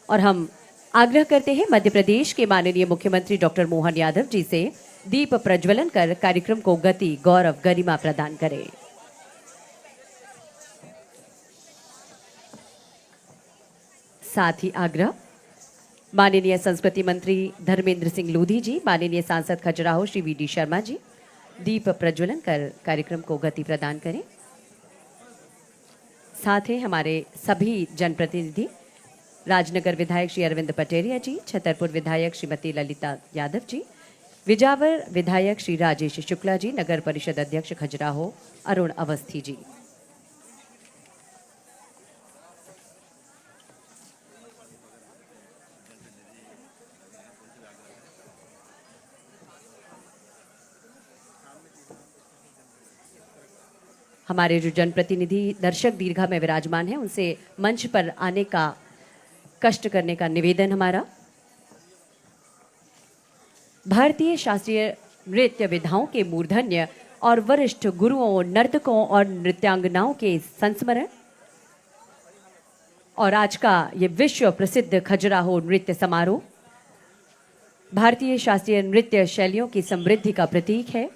और हम आग्रह करते हैं मध्य प्रदेश के माननीय मुख्यमंत्री डॉक्टर मोहन यादव जी से दीप प्रज्वलन कर कार्यक्रम को गति, गौरव, गरिमा प्रदान करें। साथ ही आग्रह माननीय संस्कृति मंत्री धर्मेंद्र सिंह लोधी जी, माननीय सांसद खजुराहो श्री वी.डी. शर्मा जी दीप प्रज्वलन कर कार्यक्रम को गति प्रदान करें। साथ ही हमारे सभी जनप्रतिनिधि राजनगर विधायक श्री अरविंद पटेरिया जी, छतरपुर विधायक श्रीमती ललिता यादव जी, विजावर विधायक श्री राजेश शुक्ला जी, नगर परिषद अध्यक्ष खजुराहो अरुण अवस्थी जी। हमारे जो जनप्रतिनिधि दर्शक दीर्घा में विराजमान हैं उनसे मंच पर आने का कष्ट करने का निवेदन हमारा। भारतीय शास्त्रीय नृत्य विधाओं के मूर्धन्य और वरिष्ठ गुरुओं, नर्तकों और नृत्यांगनाओं के संस्मरण और आज का ये विश्व प्रसिद्ध खजुराहो नृत्य समारोह भारतीय शास्त्रीय नृत्य शैलियों की समृद्धि का प्रतीक है।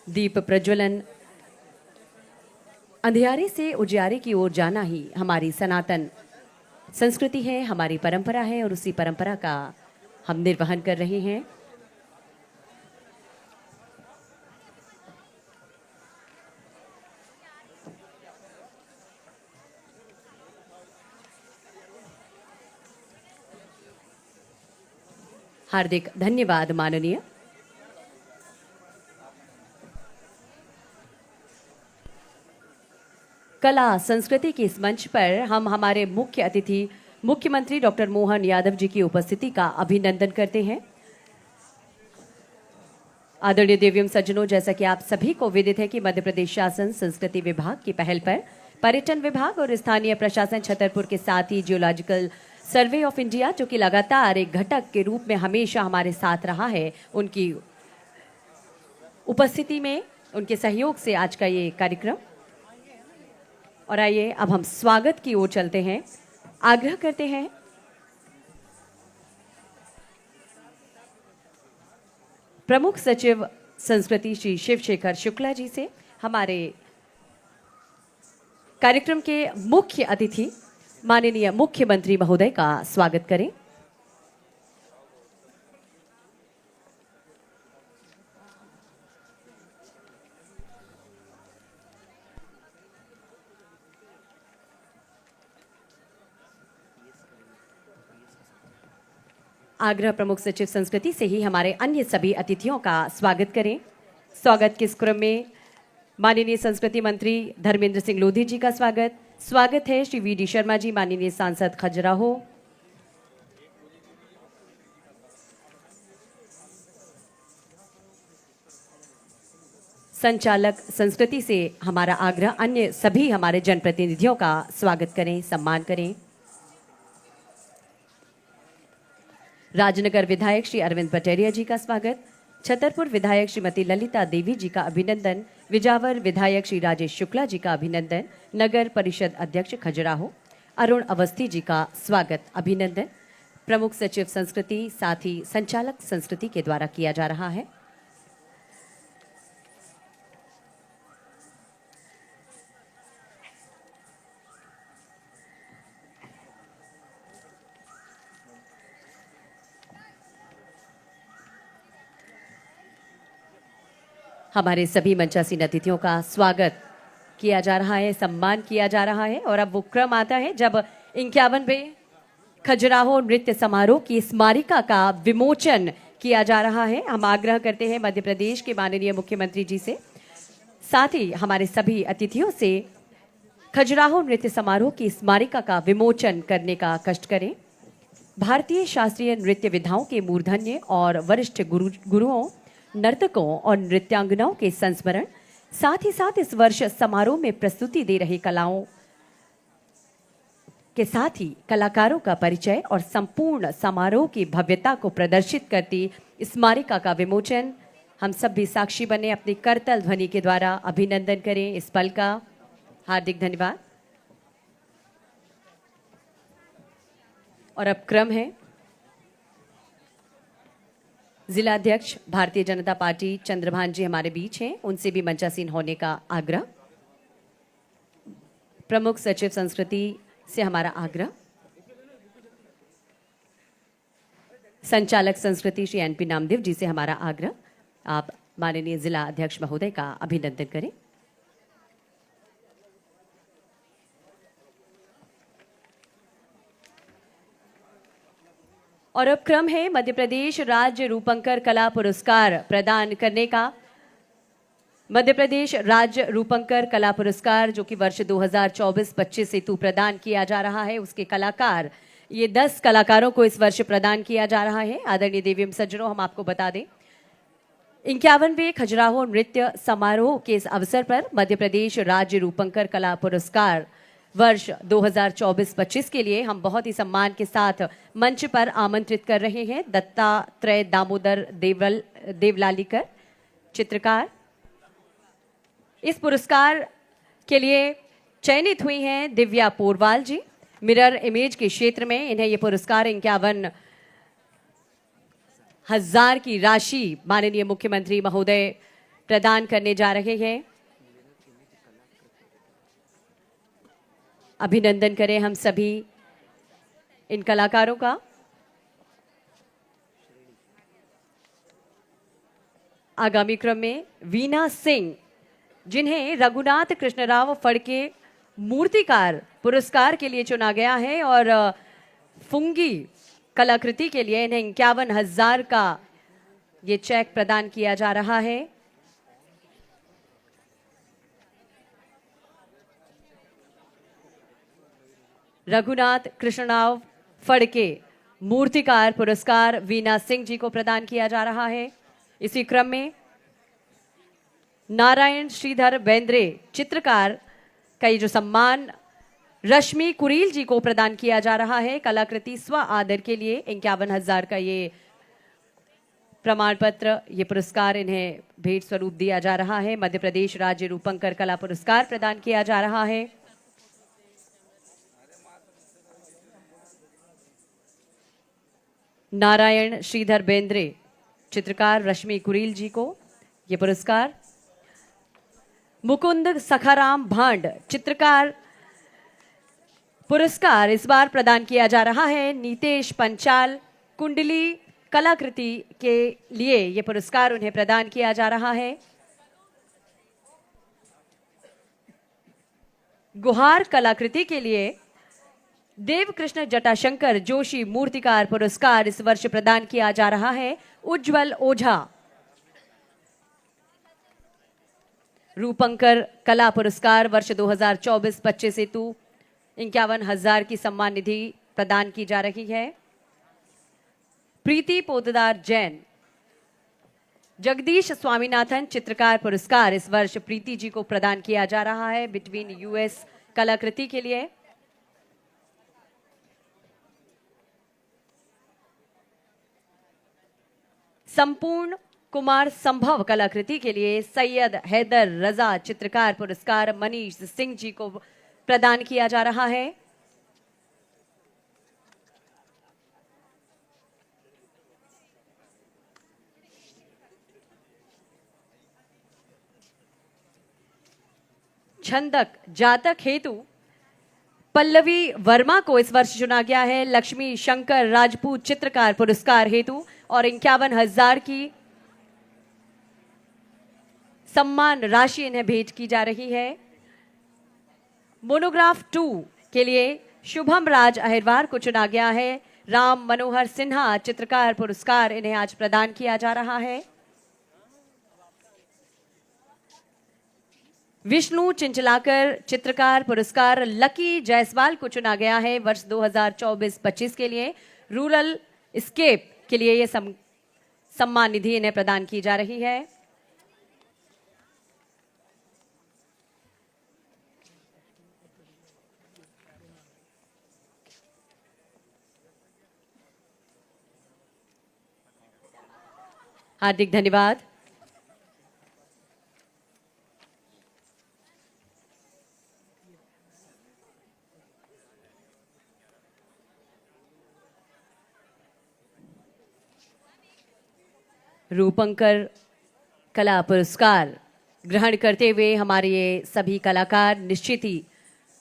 दीप प्रज्वलन अंधियारे से उजियारे की ओर जाना ही हमारी सनातन संस्कृति है, हमारी परंपरा है और उसी परंपरा का हम निर्वहन कर रहे हैं। हार्दिक धन्यवाद माननीय। कला संस्कृति के इस मंच पर हम हमारे मुख्य अतिथि मुख्यमंत्री डॉक्टर मोहन यादव जी की उपस्थिति का अभिनंदन करते हैं। आदरणीय देवियों सज्जनों, जैसा कि आप सभी को विदित है कि मध्य प्रदेश शासन संस्कृति विभाग की पहल पर पर्यटन विभाग और स्थानीय प्रशासन छतरपुर के साथ ही जियोलॉजिकल सर्वे ऑफ इंडिया, जो कि लगातार एक घटक के रूप में हमेशा हमारे साथ रहा है, उनकी उपस्थिति में, उनके सहयोग से आज का ये कार्यक्रम। और आइए अब हम स्वागत की ओर चलते हैं। आग्रह करते हैं प्रमुख सचिव संस्कृति श्री शिवशेखर शुक्ला जी से हमारे कार्यक्रम के मुख्य अतिथि माननीय मुख्यमंत्री महोदय का स्वागत करें। आग्रह प्रमुख सचिव संस्कृति से ही हमारे अन्य सभी अतिथियों का स्वागत करें। स्वागत के इस क्रम में माननीय संस्कृति मंत्री धर्मेंद्र सिंह लोधी जी का स्वागत है श्री वी.डी. शर्मा जी, माननीय सांसद खजुराहो, संचालक संस्कृति से हमारा आग्रह अन्य सभी हमारे जनप्रतिनिधियों का स्वागत करें, सम्मान करें। राजनगर विधायक श्री अरविंद पटेरिया जी का स्वागत, छतरपुर विधायक श्रीमती ललिता देवी जी का अभिनंदन, विजावर विधायक श्री राजेश शुक्ला जी का अभिनंदन, नगर परिषद अध्यक्ष खजुराहो अरुण अवस्थी जी का स्वागत अभिनंदन प्रमुख सचिव संस्कृति साथ ही संचालक संस्कृति के द्वारा किया जा रहा है। हमारे सभी मंचासीन अतिथियों का स्वागत किया जा रहा है, सम्मान किया जा रहा है और अब वो क्रम आता है जब 51वें खजुराहो नृत्य समारोह की स्मारिका का विमोचन किया जा रहा है। हम आग्रह करते हैं मध्य प्रदेश के माननीय मुख्यमंत्री जी से, साथ ही हमारे सभी अतिथियों से खजुराहो नृत्य समारोह की स्मारिका का विमोचन करने का कष्ट करें। भारतीय शास्त्रीय नृत्य विधाओं के मूर्धन्य और वरिष्ठ गुरुओं, नर्तकों और नृत्यांगनाओं के संस्मरण, साथ ही साथ इस वर्ष समारोह में प्रस्तुति दे रहे कलाओं के साथ ही कलाकारों का परिचय और संपूर्ण समारोह की भव्यता को प्रदर्शित करती स्मारिका का विमोचन। हम सब भी साक्षी बने, अपनी करतल ध्वनि के द्वारा अभिनंदन करें इस पल का। हार्दिक धन्यवाद। और अब क्रम है जिलाध्यक्ष भारतीय जनता पार्टी चंद्रभान जी हमारे बीच हैं, उनसे भी मंचासीन होने का आग्रह। प्रमुख सचिव संस्कृति से हमारा आग्रह। संचालक संस्कृति श्री एनपी नामदेव जी से हमारा आग्रह, आप माननीय जिला अध्यक्ष महोदय का अभिनंदन करें। और अब क्रम है मध्य प्रदेश राज्य रूपंकर कला पुरस्कार प्रदान करने का। मध्य प्रदेश राज्य रूपंकर कला पुरस्कार जो कि वर्ष 2024-25 हेतु प्रदान किया जा रहा है, उसके कलाकार, ये 10 कलाकारों को इस वर्ष प्रदान किया जा रहा है। आदरणीय देवीम सज्जनों, हम आपको बता दें 51वें खजुराहो नृत्य समारोह के इस अवसर पर मध्य प्रदेश राज्य रूपंकर कला पुरस्कार वर्ष 2024-25 के लिए हम बहुत ही सम्मान के साथ मंच पर आमंत्रित कर रहे हैं दत्तात्रेय दामोदर देवलालीकर चित्रकार। इस पुरस्कार के लिए चयनित हुई हैं दिव्या पोरवाल जी। मिरर इमेज के क्षेत्र में इन्हें ये पुरस्कार 51,000 की राशि माननीय मुख्यमंत्री महोदय प्रदान करने जा रहे हैं। अभिनंदन करें हम सभी इन कलाकारों का। आगामी क्रम में वीना सिंह, जिन्हें रघुनाथ कृष्णराव फड़के मूर्तिकार पुरस्कार के लिए चुना गया है और फुंगी कलाकृति के लिए इन्हें 51,000 का ये चेक प्रदान किया जा रहा है। रघुनाथ कृष्णराव फड़के मूर्तिकार पुरस्कार वीना सिंह जी को प्रदान किया जा रहा है। इसी क्रम में नारायण श्रीधर बेंद्रे चित्रकार का ये जो सम्मान रश्मि कुरील जी को प्रदान किया जा रहा है कलाकृति स्व आदर के लिए 51,000 का ये प्रमाण पत्र, ये पुरस्कार इन्हें भेंट स्वरूप दिया जा रहा है। मध्य प्रदेश राज्य रूपंकर कला पुरस्कार प्रदान किया जा रहा है। नारायण श्रीधर बेंद्रे चित्रकार रश्मि कुरील जी को ये पुरस्कार। मुकुंद सखाराम भांड चित्रकार पुरस्कार इस बार प्रदान किया जा रहा है। नीतेश पंचाल कुंडली कलाकृति के लिए ये पुरस्कार उन्हें प्रदान किया जा रहा है। गुहार कलाकृति के लिए देवकृष्ण जटाशंकर जोशी मूर्तिकार पुरस्कार इस वर्ष प्रदान किया जा रहा है। उज्जवल ओझा रूपंकर कला पुरस्कार वर्ष 2024-25 हेतु 51,000 की सम्मान निधि प्रदान की जा रही है। प्रीति पोतदार जैन जगदीश स्वामीनाथन चित्रकार पुरस्कार इस वर्ष प्रीति जी को प्रदान किया जा रहा है बिटवीन यूएस कलाकृति के लिए। संपूर्ण कुमार संभव कलाकृति के लिए सैयद हैदर रजा चित्रकार पुरस्कार मनीष सिंह जी को प्रदान किया जा रहा है। छंदक जातक हेतु पल्लवी वर्मा को इस वर्ष चुना गया है लक्ष्मी शंकर राजपूत चित्रकार पुरस्कार हेतु और 51,000 की सम्मान राशि इन्हें भेंट की जा रही है। मोनोग्राफ 2 के लिए शुभम राज अहिरवार को चुना गया है। राम मनोहर सिन्हा चित्रकार पुरस्कार इन्हें आज प्रदान किया जा रहा है। विष्णु चिंचलाकर चित्रकार पुरस्कार लकी जायसवाल को चुना गया है वर्ष 2024-25 के लिए। रूरल स्केप के लिए ये सम्मान निधि इन्हें प्रदान की जा रही है। हार्दिक धन्यवाद। रूपंकर कला पुरस्कार ग्रहण करते हुए हमारे ये सभी कलाकार निश्चित ही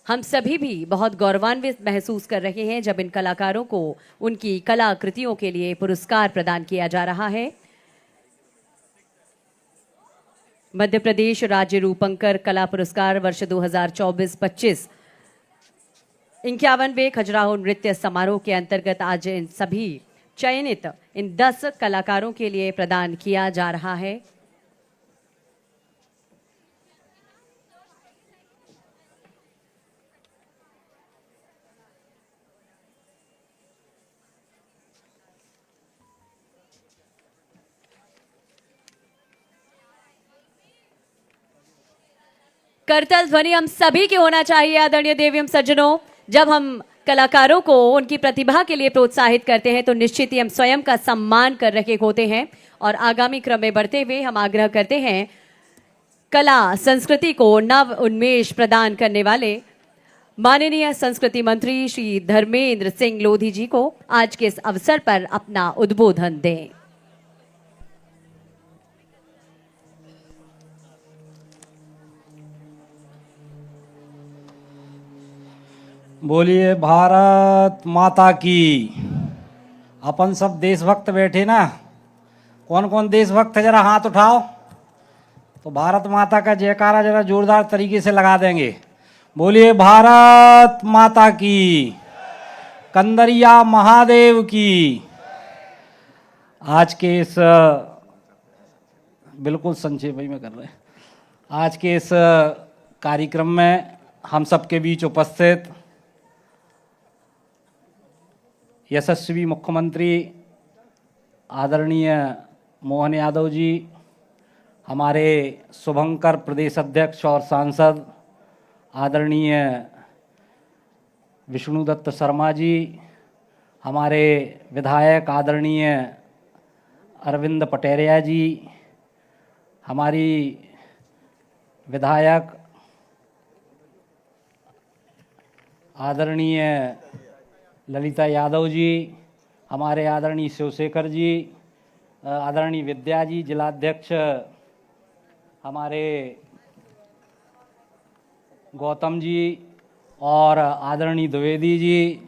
हम सभी भी बहुत गौरवान्वित महसूस कर रहे हैं जब इन कलाकारों को उनकी कलाकृतियों के लिए पुरस्कार प्रदान किया जा रहा है। मध्य प्रदेश राज्य रूपंकर कला पुरस्कार वर्ष 2024-25 51वें खजुराहो नृत्य समारोह के अंतर्गत आज इन सभी चयनित इन 10 कलाकारों के लिए प्रदान किया जा रहा है। करतल ध्वनि हम सभी के होना चाहिए आदरणीय देवियम सज्जनों। जब हम कलाकारों को उनकी प्रतिभा के लिए प्रोत्साहित करते हैं तो निश्चित ही हम स्वयं का सम्मान कर रहे होते हैं। और आगामी क्रम में बढ़ते हुए हम आग्रह करते हैं कला संस्कृति को नव उन्मेष प्रदान करने वाले माननीय संस्कृति मंत्री श्री धर्मेंद्र सिंह लोधी जी को आज के इस अवसर पर अपना उद्बोधन दें। बोलिए भारत माता की। अपन सब देशभक्त बैठे ना, कौन कौन देशभक्त है जरा हाथ उठाओ तो भारत माता का जयकारा जरा जोरदार तरीके से लगा देंगे। बोलिए भारत माता की, कंदरिया महादेव की। आज के इस बिल्कुल संक्षेप में कर रहे हैं, आज के इस कार्यक्रम में हम सबके बीच उपस्थित यशस्वी मुख्यमंत्री आदरणीय मोहन यादव जी, हमारे शुभंकर प्रदेश अध्यक्ष और सांसद आदरणीय विष्णुदत्त शर्मा जी, हमारे विधायक आदरणीय अरविंद पटेरिया जी, हमारी विधायक आदरणीय ललिता यादव जी, हमारे आदरणीय शिवशेखर जी, आदरणीय विद्या जी जिलाध्यक्ष, हमारे गौतम जी और आदरणीय द्विवेदी जी,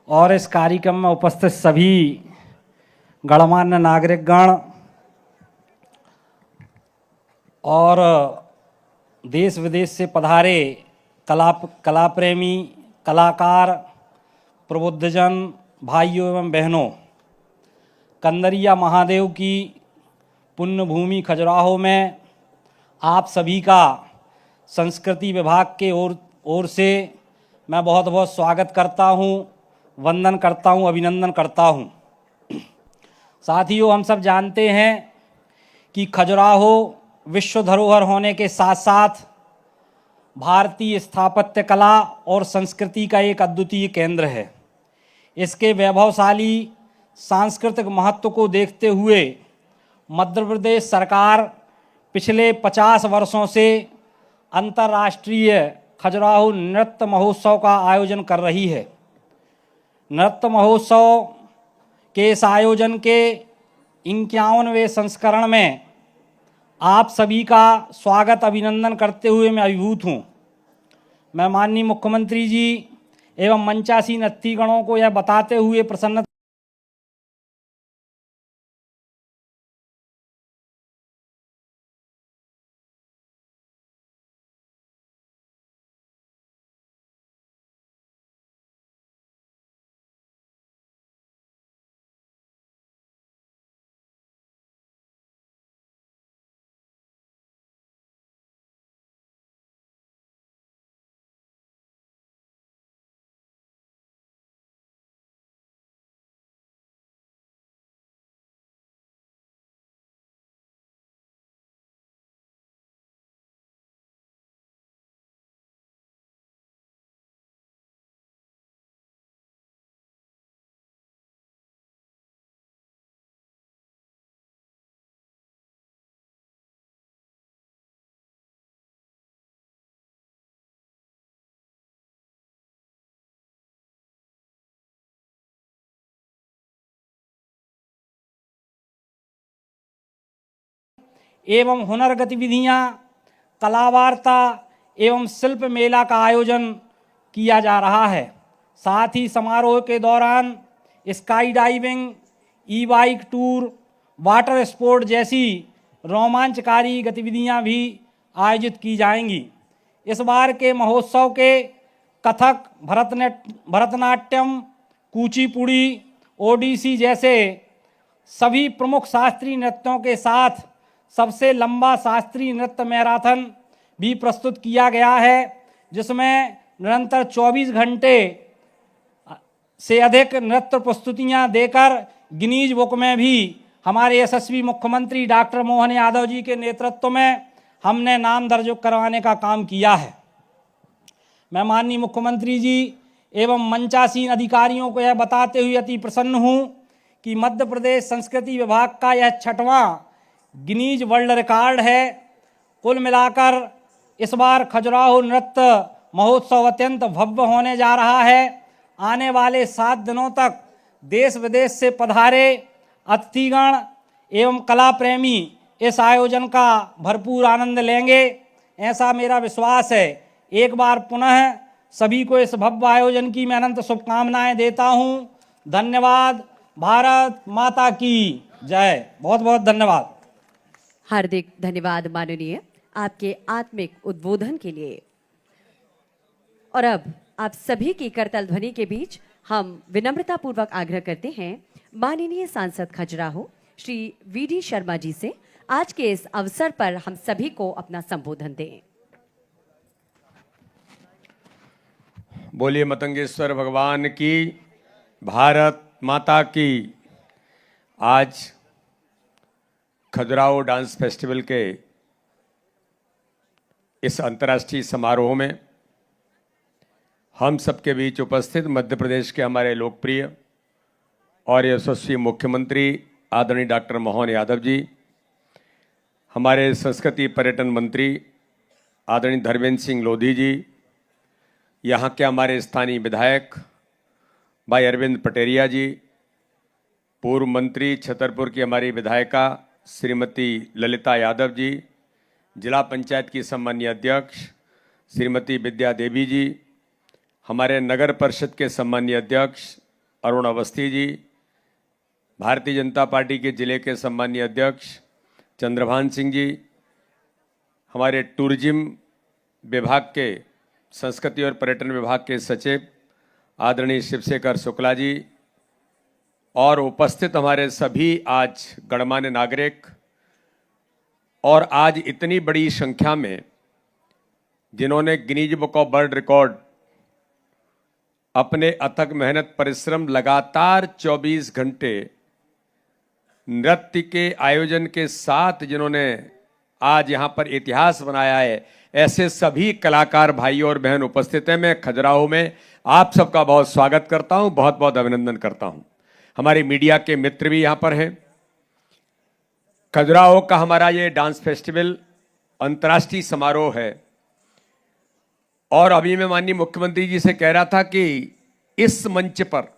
और इस कार्यक्रम में उपस्थित सभी गणमान्य नागरिकगण और देश विदेश से पधारे कला प्रेमी कलाकार प्रबुद्धजन भाइयों एवं बहनों, कंदरिया महादेव की पुण्य भूमि खजुराहो में आप सभी का संस्कृति विभाग के ओर से मैं बहुत बहुत स्वागत करता हूं, वंदन करता हूं, अभिनंदन करता हूं। साथियों, हम सब जानते हैं कि खजुराहो विश्व धरोहर होने के साथ साथ भारतीय स्थापत्य कला और संस्कृति का एक अद्वितीय केंद्र है। इसके वैभवशाली सांस्कृतिक महत्व को देखते हुए मध्य प्रदेश सरकार पिछले 50 वर्षों से अंतर्राष्ट्रीय खजुराहो नृत्य महोत्सव का आयोजन कर रही है। नृत्य महोत्सव के इस आयोजन के 51वें संस्करण में आप सभी का स्वागत अभिनंदन करते हुए मैं अभिभूत हूँ। मैं माननीय मुख्यमंत्री जी एवं मंचासीन अतिथिगणों को यह बताते हुए प्रसन्न एवं हुनर गतिविधियां, कला वार्ता एवं शिल्प मेला का आयोजन किया जा रहा है। साथ ही समारोह के दौरान स्काई डाइविंग, ई बाइक टूर, वाटर स्पोर्ट जैसी रोमांचकारी गतिविधियां भी आयोजित की जाएंगी। इस बार के महोत्सव के कथक, भरतनाट्यम, कुचिपुड़ी, ओडिसी जैसे सभी प्रमुख शास्त्रीय नृत्यों के साथ सबसे लंबा शास्त्रीय नृत्य मैराथन भी प्रस्तुत किया गया है, जिसमें निरंतर 24 घंटे से अधिक नृत्य प्रस्तुतियां देकर गिनीज बुक में भी हमारे यशस्वी मुख्यमंत्री डॉक्टर मोहन यादव जी के नेतृत्व में हमने नाम दर्ज करवाने का काम किया है। मैं माननीय मुख्यमंत्री जी एवं मंचासीन अधिकारियों को यह बताते हुए अति प्रसन्न हूँ कि मध्य प्रदेश संस्कृति विभाग का यह 6वां गिनीज वर्ल्ड रिकॉर्ड है। कुल मिलाकर इस बार खजुराहो नृत्य महोत्सव अत्यंत भव्य होने जा रहा है। आने वाले 7 दिनों तक देश विदेश से पधारे अतिथिगण एवं कला प्रेमी इस आयोजन का भरपूर आनंद लेंगे, ऐसा मेरा विश्वास है। एक बार पुनः सभी को इस भव्य आयोजन की मैं अनंत शुभकामनाएं देता हूं। धन्यवाद। भारत माता की जय। बहुत बहुत धन्यवाद। हार्दिक धन्यवाद माननीय, आपके आत्मिक उद्बोधन के लिए। और अब आप सभी की करतल ध्वनि के बीच हम विनम्रता पूर्वक आग्रह करते हैं माननीय सांसद खजुराहो श्री वीडी शर्मा जी से आज के इस अवसर पर हम सभी को अपना संबोधन दें। बोलिए मतंगेश्वर भगवान की, भारत माता की। आज खजुराहो डांस फेस्टिवल के इस अंतर्राष्ट्रीय समारोह में हम सबके बीच उपस्थित मध्य प्रदेश के हमारे लोकप्रिय और यशस्वी मुख्यमंत्री आदरणीय डॉक्टर मोहन यादव जी, हमारे संस्कृति पर्यटन मंत्री आदरणीय धर्मेंद्र सिंह लोधी जी, यहाँ के हमारे स्थानीय विधायक भाई अरविंद पटेरिया जी, पूर्व मंत्री छतरपुर की हमारी विधायिका श्रीमती ललिता यादव जी, जिला पंचायत की सम्मानीय अध्यक्ष श्रीमती विद्या देवी जी, हमारे नगर परिषद के सम्मानीय अध्यक्ष अरुण अवस्थी जी, भारतीय जनता पार्टी के जिले के सम्मानीय अध्यक्ष चंद्रभान सिंह जी, हमारे टूरिज्म विभाग के संस्कृति और पर्यटन विभाग के सचिव आदरणीय शिवशेखर शुक्ला जी और उपस्थित हमारे सभी आज गणमान्य नागरिक और आज इतनी बड़ी संख्या में जिन्होंने Guinness book of world record अपने अथक मेहनत परिश्रम लगातार 24 घंटे नृत्य के आयोजन के साथ जिन्होंने आज यहाँ पर इतिहास बनाया है, ऐसे सभी कलाकार भाई और बहन उपस्थित हैं। मैं खजुराहो में आप सबका बहुत स्वागत करता हूं, बहुत बहुत अभिनंदन करता हूं। हमारे मीडिया के मित्र भी यहाँ पर हैं। खजुराहो का हमारा ये डांस फेस्टिवल अंतर्राष्ट्रीय समारोह है और अभी मैं माननीय मुख्यमंत्री जी से कह रहा था कि इस मंच पर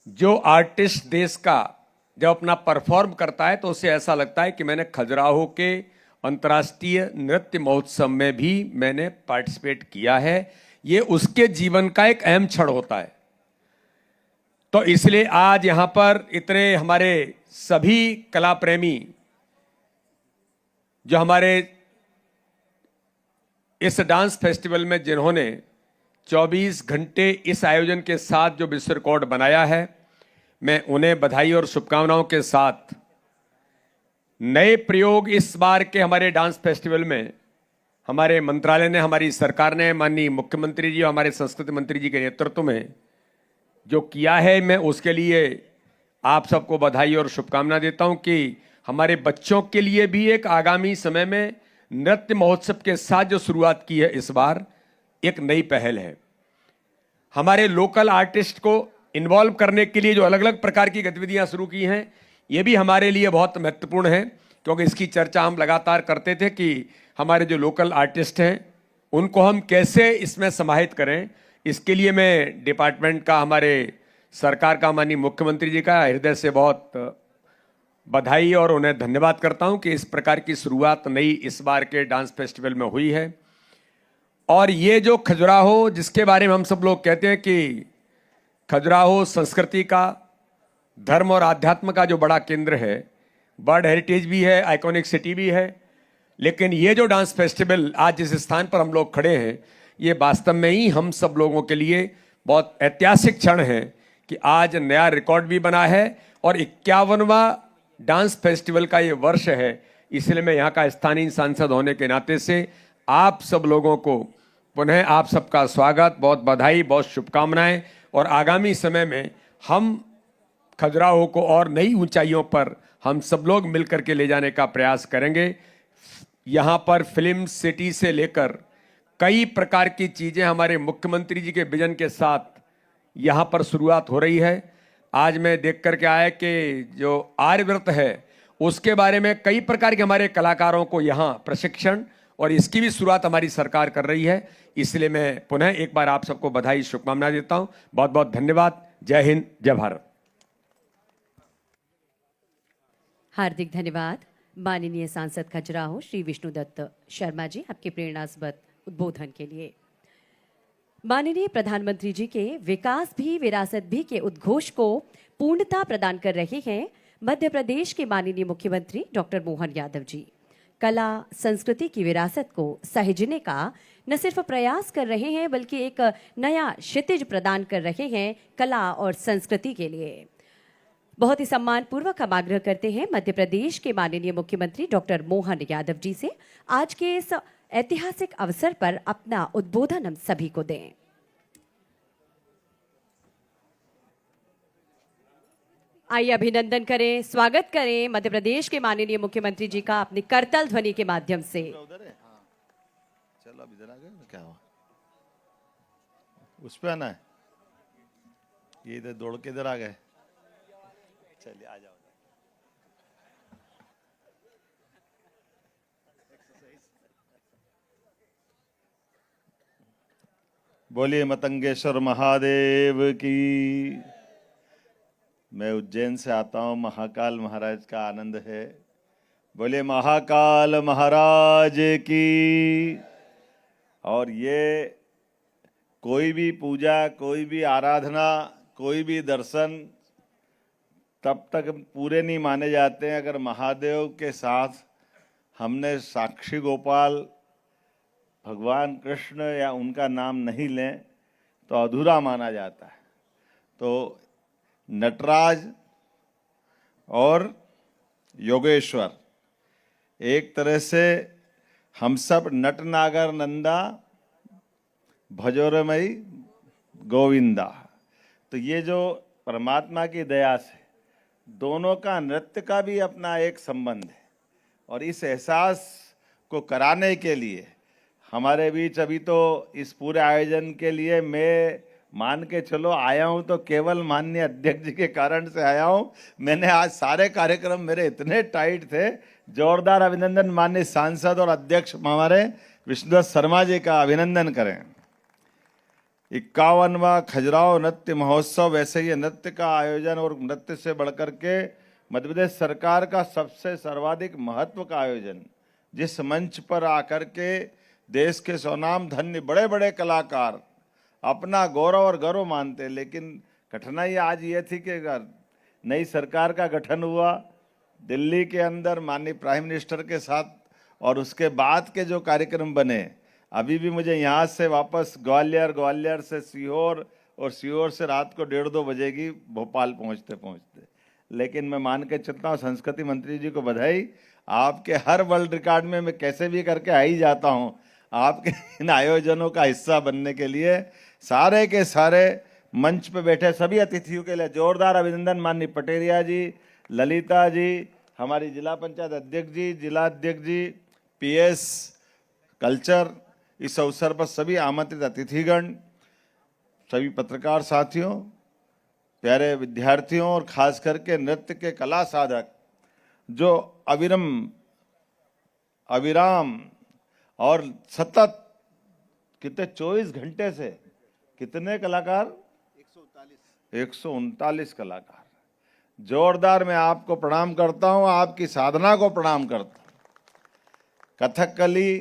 जो आर्टिस्ट देश का जब अपना परफॉर्म करता है तो उसे ऐसा लगता है कि मैंने खजुराहो के अंतर्राष्ट्रीय नृत्य महोत्सव में भी मैंने पार्टिसिपेट किया है। ये उसके जीवन का एक अहम क्षण होता है। तो इसलिए आज यहां पर इतने हमारे सभी कला प्रेमी जो हमारे इस डांस फेस्टिवल में जिन्होंने 24 घंटे इस आयोजन के साथ जो विश्व रिकॉर्ड बनाया है, मैं उन्हें बधाई और शुभकामनाओं के साथ नए प्रयोग इस बार के हमारे डांस फेस्टिवल में हमारे मंत्रालय ने, हमारी सरकार ने, माननीय मुख्यमंत्री जी और हमारे संस्कृति मंत्री जी के नेतृत्व में जो किया है, मैं उसके लिए आप सबको बधाई और शुभकामना देता हूं कि हमारे बच्चों के लिए भी एक आगामी समय में नृत्य महोत्सव के साथ जो शुरुआत की है इस बार एक नई पहल है। हमारे लोकल आर्टिस्ट को इन्वॉल्व करने के लिए जो अलग अलग प्रकार की गतिविधियां शुरू की हैं, ये भी हमारे लिए बहुत महत्वपूर्ण है, क्योंकि इसकी चर्चा हम लगातार करते थे कि हमारे जो लोकल आर्टिस्ट हैं उनको हम कैसे इसमें समाहित करें। इसके लिए मैं डिपार्टमेंट का, हमारे सरकार का, माननीय मुख्यमंत्री जी का हृदय से बहुत बधाई और उन्हें धन्यवाद करता हूं कि इस प्रकार की शुरुआत नई इस बार के डांस फेस्टिवल में हुई है। और ये जो खजुराहो, जिसके बारे में हम सब लोग कहते हैं कि खजुराहो संस्कृति का, धर्म और आध्यात्म का जो बड़ा केंद्र है, वर्ल्ड हेरिटेज भी है, आइकॉनिक सिटी भी है, लेकिन ये जो डांस फेस्टिवल आज जिस स्थान पर हम लोग खड़े हैं, ये वास्तव में ही हम सब लोगों के लिए बहुत ऐतिहासिक क्षण है कि आज नया रिकॉर्ड भी बना है और 51वां डांस फेस्टिवल का ये वर्ष है। इसलिए मैं यहाँ का स्थानीय सांसद होने के नाते से आप सब लोगों को पुनः आप सबका स्वागत, बहुत बधाई, बहुत शुभकामनाएं। और आगामी समय में हम खजुराहो को और नई ऊंचाइयों पर हम सब लोग मिलकर के ले जाने का प्रयास करेंगे। यहाँ पर फिल्म सिटी से लेकर कई प्रकार की चीजें हमारे मुख्यमंत्री जी के विजन के साथ यहाँ पर शुरुआत हो रही है। आज मैं देख करके आया कि जो आर्यव्रत है उसके बारे में कई प्रकार के हमारे कलाकारों को यहाँ प्रशिक्षण और इसकी भी शुरुआत हमारी सरकार कर रही है। इसलिए मैं पुनः एक बार आप सबको बधाई, शुभकामनाएं देता हूँ। बहुत बहुत धन्यवाद। जय हिंद, जय भारत। हार्दिक धन्यवाद माननीय सांसद खजुराहो श्री विष्णुदत्त शर्मा जी, आपके प्रेरणास्पद उद्बोधन के लिए। माननीय प्रधानमंत्री जी के विकास भी विरासत भी के उद्घोष को पूर्णता प्रदान कर रहे हैं मध्य प्रदेश के माननीय मुख्यमंत्री डॉक्टर मोहन यादव जी। कला संस्कृति की विरासत को सहेजने का न सिर्फ प्रयास कर रहे हैं बल्कि एक नया क्षितिज प्रदान कर रहे हैं कला और संस्कृति के लिए। बहुत ही सम्मान पूर्वक हम आग्रह करते हैं मध्य प्रदेश के माननीय मुख्यमंत्री डॉक्टर मोहन यादव जी से आज के इस ऐतिहासिक अवसर पर अपना उद्बोधन हम सभी को दें। आइए अभिनंदन करें, स्वागत करें मध्य प्रदेश के माननीय मुख्यमंत्री जी का अपनी करतल ध्वनि के माध्यम से। उधर है, हाँ। चलो अब इधर आ गए ना, क्या हुआ? उस पे आना है, ये इधर दौड़ के इधर आ गए। चलिए आ जाओ। बोलिए मतंगेश्वर महादेव की। मैं उज्जैन से आता हूँ, महाकाल महाराज का आनंद है। बोले महाकाल महाराज की। और ये कोई भी पूजा, कोई भी आराधना, कोई भी दर्शन तब तक पूरे नहीं माने जाते हैं अगर महादेव के साथ हमने साक्षी गोपाल, भगवान कृष्ण या उनका नाम नहीं लें तो अधूरा माना जाता है। तो नटराज और योगेश्वर एक तरह से हम सब नट नागर नंदा भजोरमयी गोविंदा। तो ये जो परमात्मा की दया से दोनों का नृत्य का भी अपना एक संबंध है। और इस एहसास को कराने के लिए हमारे बीच अभी तो इस पूरे आयोजन के लिए मैं मान के चलो आया हूं तो केवल माननीय अध्यक्ष जी के कारण से आया हूं। मैंने आज सारे कार्यक्रम मेरे इतने टाइट थे। जोरदार अभिनंदन माननीय सांसद और अध्यक्ष हमारे विष्णुदत्त शर्मा जी का अभिनंदन करें। 51वां खजुराहो नृत्य महोत्सव, वैसे ये नृत्य का आयोजन और नृत्य से बढ़कर के मध्य प्रदेश सरकार का सबसे सर्वाधिक महत्व का आयोजन, जिस मंच पर आकर के देश के स्वनाम धन्य बड़े बड़े कलाकार अपना गौरव और गर्व मानते। लेकिन कठिनाई आज ये थी कि नई सरकार का गठन हुआ दिल्ली के अंदर माननीय प्राइम मिनिस्टर के साथ, और उसके बाद के जो कार्यक्रम बने, अभी भी मुझे यहाँ से वापस ग्वालियर, ग्वालियर से सीहोर और सीहोर से रात को 1:30-2 बजेगी भोपाल पहुँचते पहुँचते। लेकिन मैं मान के चलता हूँ, संस्कृति मंत्री जी को बधाई, आपके हर वर्ल्ड रिकॉर्ड में मैं कैसे भी करके आ ही जाता हूँ आपके इन आयोजनों का हिस्सा बनने के लिए। सारे के सारे मंच पे बैठे सभी अतिथियों के लिए जोरदार अभिनंदन। माननीय पटेरिया जी, ललिता जी, हमारी जिला पंचायत अध्यक्ष जी, जिला अध्यक्ष जी, पीएस कल्चर, इस अवसर पर सभी आमंत्रित अतिथिगण, सभी पत्रकार साथियों, प्यारे विद्यार्थियों और खास करके नृत्य के कला साधक जो अविराम और सतत कितने 24 घंटे से कितने कलाकार 139 कलाकार जोरदार मैं आपको प्रणाम करता हूं, आपकी साधना को प्रणाम करता हूं। कथकली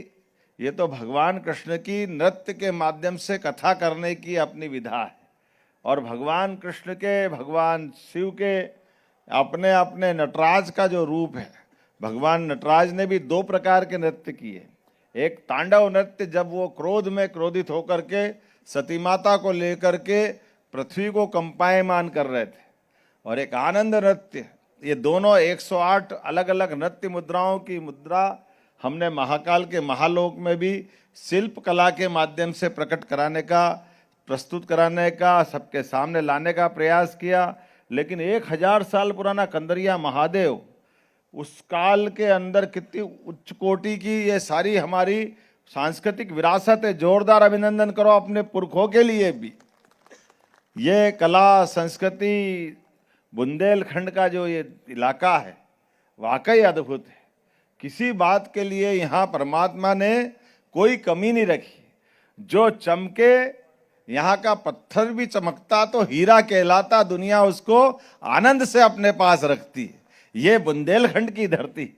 ये तो भगवान कृष्ण की नृत्य के माध्यम से कथा करने की अपनी विधा है, और भगवान कृष्ण के, भगवान शिव के अपने अपने नटराज का जो रूप है, भगवान नटराज ने भी दो प्रकार के नृत्य किए। एक तांडव नृत्य, जब वो क्रोध में क्रोधित होकर के सती माता को लेकर के पृथ्वी को कंपायमान कर रहे थे, और एक आनंद नृत्य। ये दोनों 108 अलग अलग नृत्य मुद्राओं की मुद्रा हमने महाकाल के महालोक में भी शिल्प कला के माध्यम से प्रकट कराने का, प्रस्तुत कराने का, सबके सामने लाने का प्रयास किया। लेकिन 1000 साल पुराना कंदरिया महादेव, उस काल के अंदर कितनी उच्च कोटि की ये सारी हमारी सांस्कृतिक विरासत है। जोरदार अभिनंदन करो अपने पुरखों के लिए भी। ये कला संस्कृति बुंदेलखंड का जो ये इलाका है वाकई अद्भुत है। किसी बात के लिए यहाँ परमात्मा ने कोई कमी नहीं रखी। जो चमके, यहाँ का पत्थर भी चमकता तो हीरा कहलाता, दुनिया उसको आनंद से अपने पास रखती है। ये बुंदेलखंड की धरती,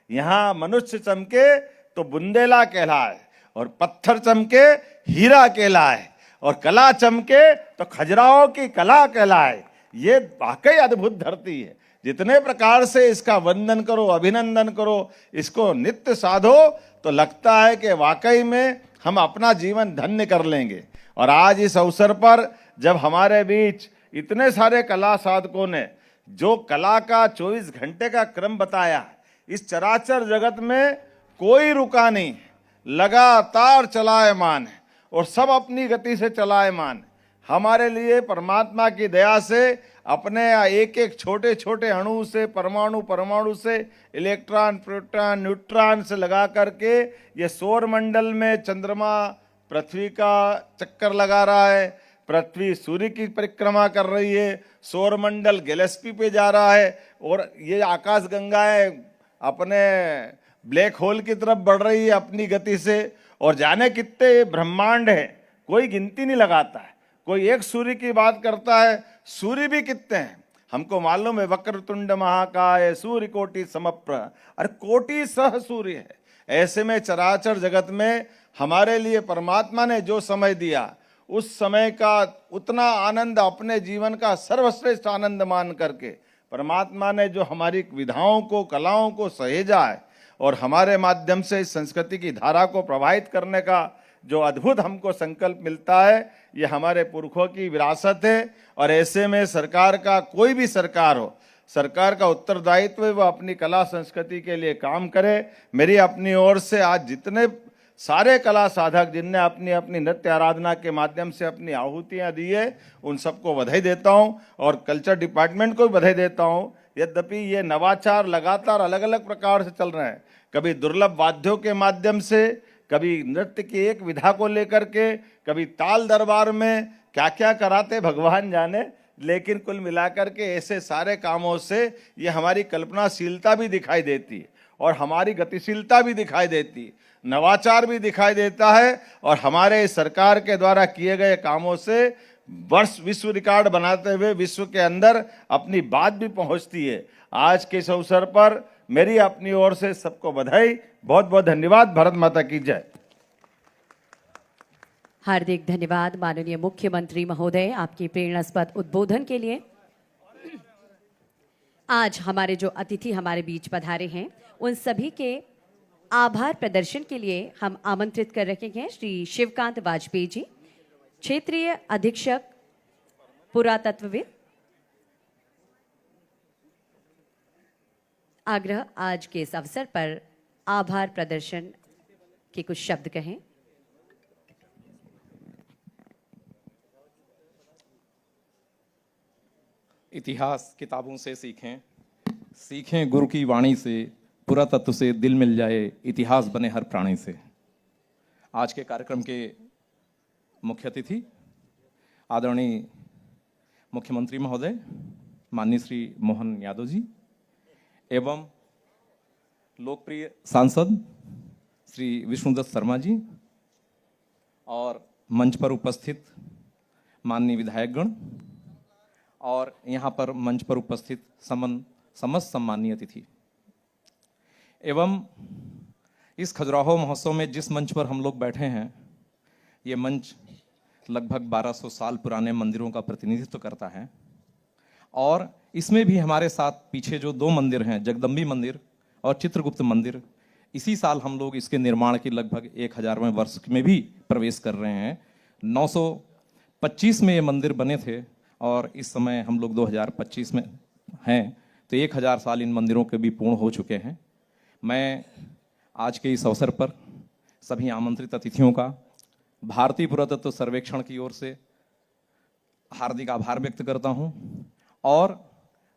यहाँ मनुष्य चमके तो बुंदेला कहलाए, और पत्थर चमके हीरा कहलाए, और कला चमके तो खजुराहो की कला कहलाए। ये वाकई अद्भुत धरती है। जितने प्रकार से इसका वंदन करो, अभिनंदन करो, इसको नित्य साधो, तो लगता है कि वाकई में हम अपना जीवन धन्य कर लेंगे। और आज इस अवसर पर जब हमारे बीच इतने सारे कला साधकों ने जो कला का 24 घंटे का क्रम बताया, इस चराचर जगत में कोई रुका नहीं, लगातार चलायमान है, और सब अपनी गति से चलायमान। हमारे लिए परमात्मा की दया से अपने एक एक छोटे छोटे अणु से, परमाणु से, इलेक्ट्रॉन, प्रोटॉन, न्यूट्रॉन से लगा करके ये सौर मंडल में चंद्रमा पृथ्वी का चक्कर लगा रहा है, पृथ्वी सूर्य की परिक्रमा कर रही है, सौर मंडल गैलेक्सी पे जा रहा है, और ये आकाश गंगाएं अपने ब्लैक होल की तरफ बढ़ रही है अपनी गति से। और जाने कितने ब्रह्मांड है, कोई गिनती नहीं लगाता है। कोई एक सूर्य की बात करता है, सूर्य भी कितने हैं हमको मालूम है। वक्रतुंड महाकाय सूर्य कोटि समप्रभ, अरे कोटि सह सूर्य है। ऐसे में चराचर जगत में हमारे लिए परमात्मा ने जो समय दिया, उस समय का उतना आनंद अपने जीवन का सर्वश्रेष्ठ आनंद मान करके परमात्मा ने जो हमारी विधाओं को, कलाओं को सहेजा है, और हमारे माध्यम से इस संस्कृति की धारा को प्रभावित करने का जो अद्भुत हमको संकल्प मिलता है, ये हमारे पुरखों की विरासत है। और ऐसे में सरकार का, कोई भी सरकार हो, सरकार का उत्तरदायित्व है वो अपनी कला संस्कृति के लिए काम करे। मेरी अपनी ओर से आज जितने सारे कला साधक जिनने अपनी अपनी नृत्य आराधना के माध्यम से अपनी आहुतियाँ दी है, उन सबको बधाई देता हूँ, और कल्चर डिपार्टमेंट को भी बधाई देता हूँ। यद्यपि ये नवाचार लगातार अलग अलग प्रकार से चल रहे हैं, कभी दुर्लभ वाद्यों के माध्यम से, कभी नृत्य की एक विधा को लेकर के, कभी ताल दरबार में क्या क्या कराते भगवान जाने। लेकिन कुल मिलाकर के ऐसे सारे कामों से ये हमारी कल्पनाशीलता भी दिखाई देती है, और हमारी गतिशीलता भी दिखाई देती है, नवाचार भी दिखाई देता है, और हमारे सरकार के द्वारा किए गए कामों से वर्ष विश्व रिकॉर्ड बनाते हुए विश्व के अंदर अपनी बात भी पहुंचती है। आज के इस अवसर पर मेरी अपनी ओर से सबको बधाई, बहुत बहुत धन्यवाद। भारत माता की जय। हार्दिक धन्यवाद माननीय मुख्यमंत्री महोदय, आपकी प्रेरणास्पद उद्बोधन के लिए। आज हमारे जो अतिथि हमारे बीच पधारे हैं, उन सभी के आभार प्रदर्शन के लिए हम आमंत्रित कर रखे हैं श्री शिवकांत वाजपेयी जी, क्षेत्रीय अधीक्षक पुरातत्वविद। आग्रह आज के इस अवसर पर आभार प्रदर्शन के कुछ शब्द कहें। इतिहास किताबों से सीखें, सीखें गुरु की वाणी से, पुरातत्व से दिल मिल जाए, इतिहास बने हर प्राणी से। आज के कार्यक्रम के मुख्य अतिथि आदरणीय मुख्यमंत्री महोदय माननीय श्री मोहन यादव जी, एवं लोकप्रिय सांसद श्री विष्णुदत्त शर्मा जी, और मंच पर उपस्थित माननीय विधायकगण और यहाँ पर मंच पर उपस्थित समस्त सम्मानीय अतिथि एवं इस खजुराहो महोत्सव में जिस मंच पर हम लोग बैठे हैं, ये मंच लगभग 1200 साल पुराने मंदिरों का प्रतिनिधित्व करता है। और इसमें भी हमारे साथ पीछे जो 2 मंदिर हैं, जगदम्बी मंदिर और चित्रगुप्त मंदिर, इसी साल हम लोग इसके निर्माण की लगभग 1000वें वर्ष में भी प्रवेश कर रहे हैं। 925 में ये मंदिर बने थे और इस समय हम लोग 2025 में हैं, तो 1000 साल इन मंदिरों के भी पूर्ण हो चुके हैं। मैं आज के इस अवसर पर सभी आमंत्रित अतिथियों का भारतीय पुरातत्व सर्वेक्षण की ओर से हार्दिक आभार व्यक्त करता हूं और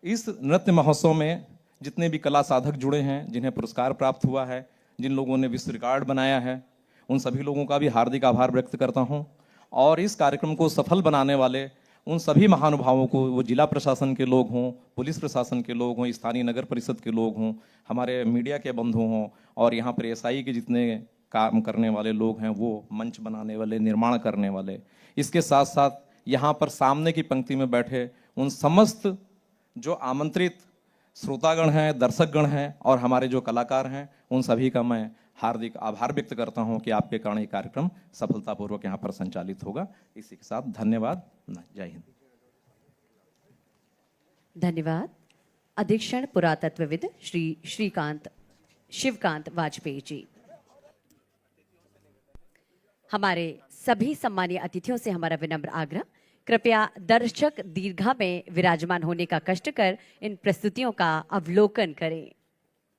इस नृत्य महोत्सव में जितने भी कला साधक जुड़े हैं, जिन्हें पुरस्कार प्राप्त हुआ है, जिन लोगों ने विश्व रिकॉर्ड बनाया है, उन सभी लोगों का भी हार्दिक आभार व्यक्त करता हूं। और इस कार्यक्रम को सफल बनाने वाले उन सभी महानुभावों को, वो जिला प्रशासन के लोग हों, पुलिस प्रशासन के लोग हों, स्थानीय नगर परिषद के लोग हों, हमारे मीडिया के बंधु हों और यहाँ पर एसआई के जितने काम करने वाले लोग हैं, वो मंच बनाने वाले, निर्माण करने वाले, इसके साथ साथ यहाँ पर सामने की पंक्ति में बैठे उन समस्त जो आमंत्रित श्रोतागण हैं, दर्शकगण हैं और हमारे जो कलाकार हैं, उन सभी का मैं हार्दिक आभार व्यक्त करता हूं कि आपके कारण ये कार्यक्रम सफलतापूर्वक यहाँ पर संचालित होगा। इसी के साथ धन्यवाद। जय हिंद। धन्यवाद। अधीक्षण पुरातत्वविद श्री श्रीकांत शिवकांत वाजपेयी जी। हमारे सभी सम्मानीय अतिथियों से हमारा विनम्र आग्रह, कृपया दर्शक दीर्घा में विराजमान होने का कष्ट कर इन प्रस्तुतियों का अवलोकन करें।